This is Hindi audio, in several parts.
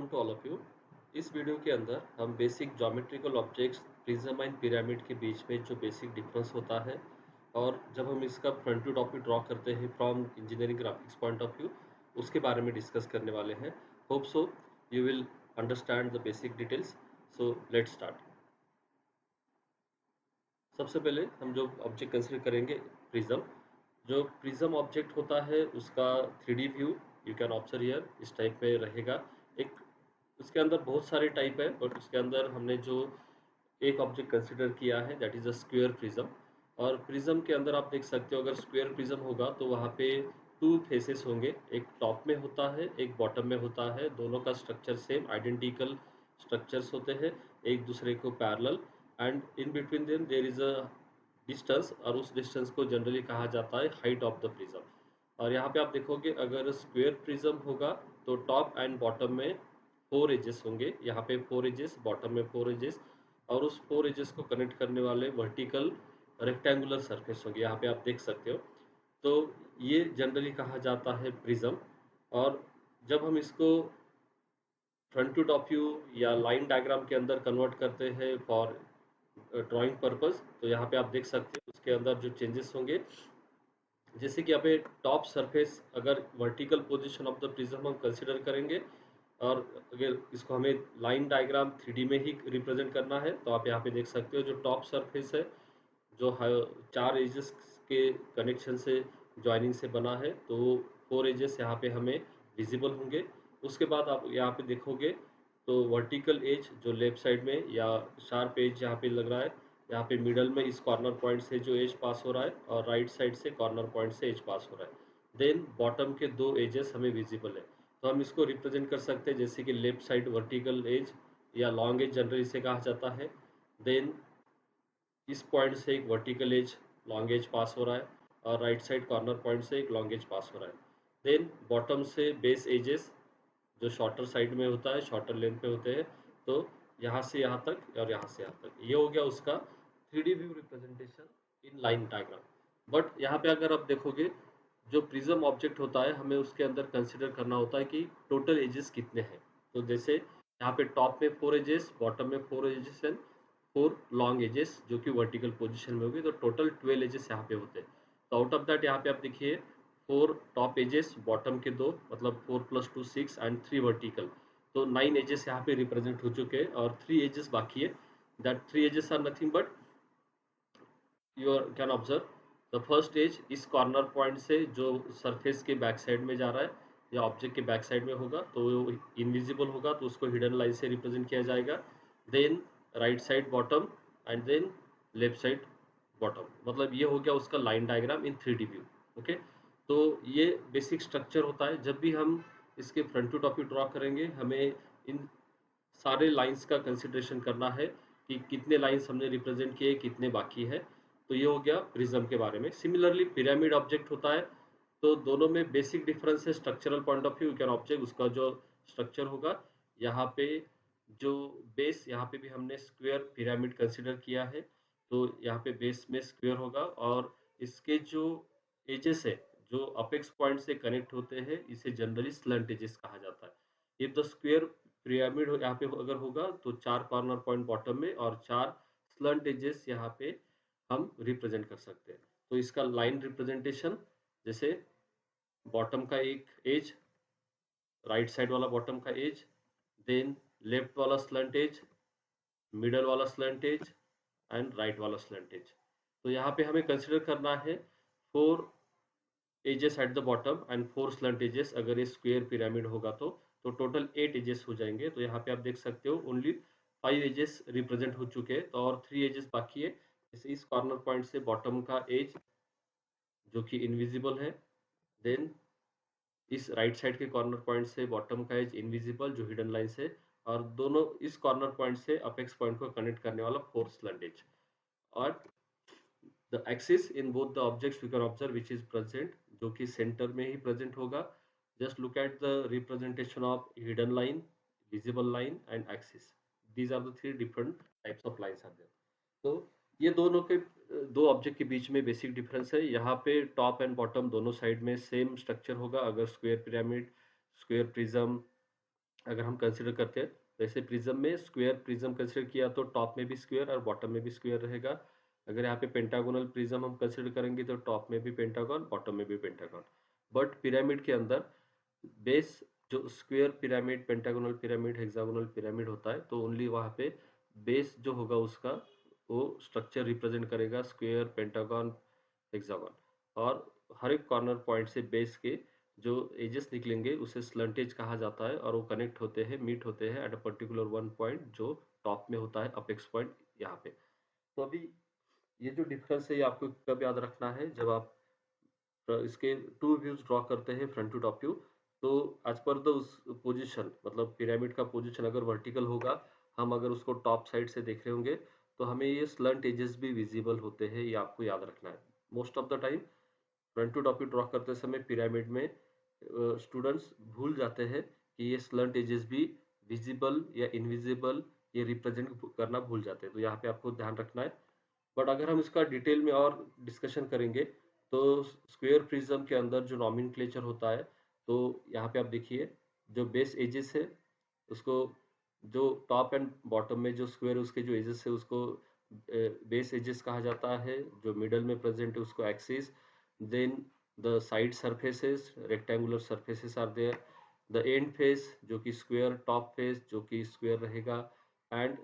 Welcome to all of you. इस वीडियो के अंदर हम basic geometrical objects prism and pyramid के बीच में जो बेसिक डिफरेंस होता है और जब हम इसका फ्रंट टू टॉप ड्रॉ करते हैं from engineering graphics point of view, उसके बारे में डिस्कस करने वाले हैं। Hope so you will understand the basic details. So let's start. सबसे पहले हम जो ऑब्जेक्ट कंसिडर करेंगे, प्रिज्म। जो प्रिज्म ऑब्जेक्ट होता है उसका 3D view you can observe here इस टाइप में रहेगा। एक उसके अंदर बहुत सारे टाइप है, बट उसके अंदर हमने जो एक ऑब्जेक्ट कंसिडर किया है that is a square prism. और प्रिज्म के अंदर आप देख सकते हो, अगर स्क्वायर प्रिज्म होगा तो वहाँ पे टू फेसेस होंगे, एक टॉप में होता है एक बॉटम में होता है। दोनों का स्ट्रक्चर सेम आइडेंटिकल स्ट्रक्चर्स होते हैं, एक दूसरे को parallel, and in between them there is a distance, और उस डिस्टेंस को जनरली कहा जाता है हाइट ऑफ द प्रिज्म। और यहाँ पे आप देखोगे अगर स्क्वायर प्रिज्म होगा तो टॉप एंड बॉटम में फोर एजेस होंगे, यहाँ पे फोर एजेस, बॉटम में फोर एजेस, और उस फोर एजेस को कनेक्ट करने वाले वर्टिकल रेक्टेंगुलर सरफेस होंगे, यहाँ पे आप देख सकते हो। तो ये जनरली कहा जाता है प्रिज्म। और जब हम इसको फ्रंट टू टॉप व्यू या लाइन डायग्राम के अंदर कन्वर्ट करते हैं फॉर ड्राइंग पर्पस, तो यहाँ पे आप देख सकते हो उसके अंदर जो चेंजेस होंगे, जैसे कि यहाँ पे टॉप सरफेस अगर vertical position of the prism हम कंसिडर करेंगे, और अगर इसको हमें लाइन डायग्राम 3D में ही रिप्रेजेंट करना है तो आप यहाँ पे देख सकते हो जो टॉप सरफेस है जो चार एजेस के कनेक्शन से ज्वाइनिंग से बना है, तो वो फोर एजेस यहाँ पे हमें विजिबल होंगे। उसके बाद आप यहाँ पे देखोगे तो वर्टिकल एज जो लेफ्ट साइड में या शार्प एज यहाँ पे लग रहा है, यहाँ पे मिडल में इस कॉर्नर पॉइंट से जो एज पास हो रहा है और राइट साइड से कॉर्नर पॉइंट से एज पास हो रहा है। देन बॉटम के दो एजेस हमें विजिबल है, तो हम इसको रिप्रेजेंट कर सकते हैं जैसे कि लेफ्ट साइड वर्टिकल एज या लॉन्ग एज जनरली इसे कहा जाता है। देन इस पॉइंट से एक वर्टिकल एज लॉन्ग एज पास हो रहा है और राइट साइड कॉर्नर पॉइंट से एक लॉन्ग एज पास हो रहा है। देन बॉटम से बेस एजेस जो शॉर्टर साइड में होता है, शॉर्टर लेंथ पे होते हैं, तो यहाँ से यहाँ तक और यहाँ से यहाँ तक, ये हो गया उसका 3D view representation in line diagram. But यहाँ पे अगर आप देखोगे जो प्रिज्म ऑब्जेक्ट होता है हमें उसके अंदर कंसिडर करना होता है कि टोटल एजेस कितने हैं। तो जैसे यहाँ पे टॉप में फोर एजेस, बॉटम में four edges and four long edges जो कि वर्टिकल पोजीशन में होगी, तो टोटल 12 एजेस यहाँ पे होते हैं। तो आउट ऑफ दैट यहाँ पे आप देखिए फोर टॉप एजेस, बॉटम के दो, मतलब 4 + 2 6 एंड 3 वर्टिकल, तो 9 एजेस यहाँ पे रिप्रेजेंट हो चुके हैं और 3 एजेस बाकी है। That 3 edges are nothing but you can observe the first edge इस कॉर्नर पॉइंट से जो सरफेस के बैक साइड में जा रहा है या ऑब्जेक्ट के बैक साइड में होगा तो वो इनविजिबल होगा, तो उसको हिडन लाइन से रिप्रेजेंट किया जाएगा। Then right side bottom and then left side bottom, मतलब ये हो गया उसका line diagram in 3D view. Okay, तो ये बेसिक स्ट्रक्चर होता है। जब भी हम इसके फ्रंट टू टॉप ड्रॉ करेंगे हमें इन सारे लाइंस का कंसिडरेशन करना है कि कितने लाइंस हमने रिप्रेजेंट किए, कितने बाकी है। तो ये हो गया प्रिज्म के बारे में। सिमिलरली पिरामिड ऑब्जेक्ट होता है, तो दोनों में बेसिक डिफरेंस है structural point of view. You can object उसका जो स्ट्रक्चर होगा, यहाँ पे जो बेस, यहाँ पे भी हमने स्क्वायर पिरामिड कंसिडर किया है, तो यहाँ पे बेस में स्क्वायर होगा, और इसके जो एजेस है जो अपेक्स पॉइंट से कनेक्ट होते हैं इसे जनरली स्लंट एजेस कहा जाता है। इफ द स्क्वायर पिरामिड यहाँ पे अगर होगा तो चार कॉर्नर पॉइंट बॉटम में और चार स्लंट एजेस यहाँ पे हम रिप्रेजेंट कर सकते हैं। तो इसका लाइन रिप्रेजेंटेशन जैसे बॉटम का एक एज, राइट साइड वाला बॉटम का एज, देन लेफ्ट वाला स्लंट एज, मिडल वाला स्लंट एज एंड राइट वाला स्लंट एज। तो यहाँ पे हमें कंसिडर करना है four edges at the bottom and four slant edges. अगर ये स्क्वायर पिरामिड होगा तो टोटल 8 एजेस हो जाएंगे। तो यहाँ पे आप देख सकते हो ओनली 5 एजेस रिप्रेजेंट हो चुके हैं, तो और 3 एजेस बाकी है। जैसे इस कॉर्नर पॉइंट से बॉटम का एज जो कि इनविजिबल है, देन इस राइट साइड के कॉर्नर पॉइंट से बॉटम का एज इनविजिबल जो हिडन लाइन से, और दोनों इस कॉर्नर पॉइंट से अपेक्स पॉइंट को कनेक्ट करने वाला फोर्थ स्लंट एज। और the axis in both the objects we can observe which is present, जो कि सेंटर में ही प्रेजेंट होगा। Just look at the representation of hidden line, visible line and axis. These are the three different types of lines are there. तो ये दोनों के दो ऑब्जेक्ट के बीच में बेसिक डिफरेंस है। यहाँ पे टॉप एंड बॉटम दोनों साइड में सेम स्ट्रक्चर होगा अगर स्क्वायर पिरामिड, स्क्वायर प्रिज्म अगर हम कंसिडर करते हैं, वैसे प्रिज्म में स्क्वायर प्रिज्म कंसिडर किया तो टॉप में भी स्क्वायर और बॉटम में भी स्क्वायर रहेगा। अगर यहाँ पे पेंटागोनल प्रिज्म हम कंसिडर करेंगे तो टॉप में भी पेंटागन, बॉटम में भी पेंटागन। बट पिरामिड के अंदर बेस जो square pyramid, pentagonal pyramid, hexagonal pyramid होता है, तो ओनली वहाँ पे बेस जो होगा उसका वो स्ट्रक्चर रिप्रेजेंट करेगा स्क्वायर, पेंटागन, हेक्सागन। और हर एक कॉर्नर पॉइंट से बेस के जो एजेस निकलेंगे उसे स्लंटेज कहा जाता है, और वो कनेक्ट होते हैं, मीट होते हैं at a particular one point जो टॉप में होता है, अपेक्स पॉइंट यहाँ पे। तो अभी ये जो डिफरेंस है ये आपको कब याद रखना है, जब आप इसके टू व्यूज ड्रॉ करते हैं फ्रंट टू टॉप व्यू। तो एज पर द उस पोजीशन, मतलब पिरामिड का पोजीशन अगर वर्टिकल होगा, हम अगर उसको टॉप साइड से देख रहे होंगे, तो हमें ये स्लंट एजेस भी विजिबल होते हैं, ये आपको याद रखना है। Most of the time front to top view draw करते समय पिरामिड में स्टूडेंट्स भूल जाते हैं कि ये स्लंट एजेस भी विजिबल या इनविजिबल ये रिप्रेजेंट करना भूल जाते हैं, तो यहाँ पे आपको ध्यान रखना है। बट अगर हम इसका डिटेल में और डिस्कशन करेंगे, तो स्क्वायर प्रिज्म के अंदर जो नॉमेनक्लेचर होता है, तो यहाँ पे आप देखिए जो बेस एजेस है उसको, जो टॉप एंड बॉटम में जो स्क्वायर उसके जो एजेस है उसको बेस एजेस कहा जाता है। जो मिडल में प्रेजेंट है उसको axis. Then the side surfaces, rectangular surfaces are there. The end face जो कि स्क्वायर, टॉप फेस जो कि स्क्वायर रहेगा, एंड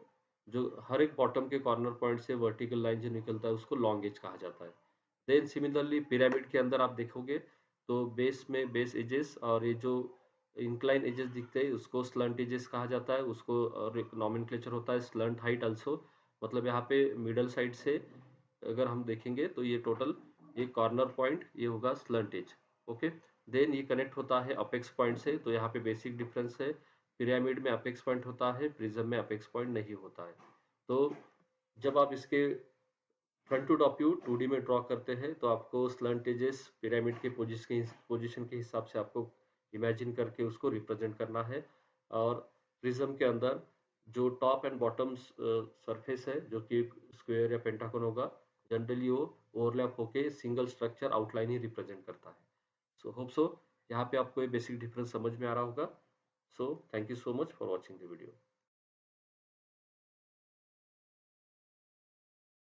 जो हर एक बॉटम के कॉर्नर पॉइंट से वर्टिकल लाइन जो निकलता है उसको लॉन्ग एज कहा जाता है। देन सिमिलरली पिरामिड के अंदर आप देखोगे तो बेस में बेस एजेस और ये जो इंक्लाइन एजेस दिखते हैं उसको स्लंट एजेस कहा जाता है, उसको और एक नॉमेनक्लेचर होता है स्लंट हाइट आल्सो। मतलब यहाँ पे मिडल साइड से अगर हम देखेंगे तो ये टोटल ये कॉर्नर पॉइंट ये होगा स्लंट एज। ओके। देन ये कनेक्ट होता है अपेक्स पॉइंट से, तो यहाँ पे बेसिक डिफरेंस है, पिरामिड में अपेक्स पॉइंट होता है, प्रिज्म में अपेक्स पॉइंट नहीं होता है। तो जब आप इसके front to top view 2D में ड्रॉ करते हैं तो आपको स्लंट एजेस पिरामिड के पोजीशन के हिसाब से आपको इमेजिन करके उसको रिप्रेजेंट करना है। और प्रिज्म के अंदर जो टॉप एंड बॉटम सरफेस है जो कि स्क्वायर या पेंटागन होगा, जनरली वो ओवरलैप होके सिंगल स्ट्रक्चर आउटलाइन ही रिप्रेजेंट करता है। सो होप सो यहाँ पे आपको ये बेसिक डिफरेंस समझ में आ रहा होगा। So thank you so much for watching the video.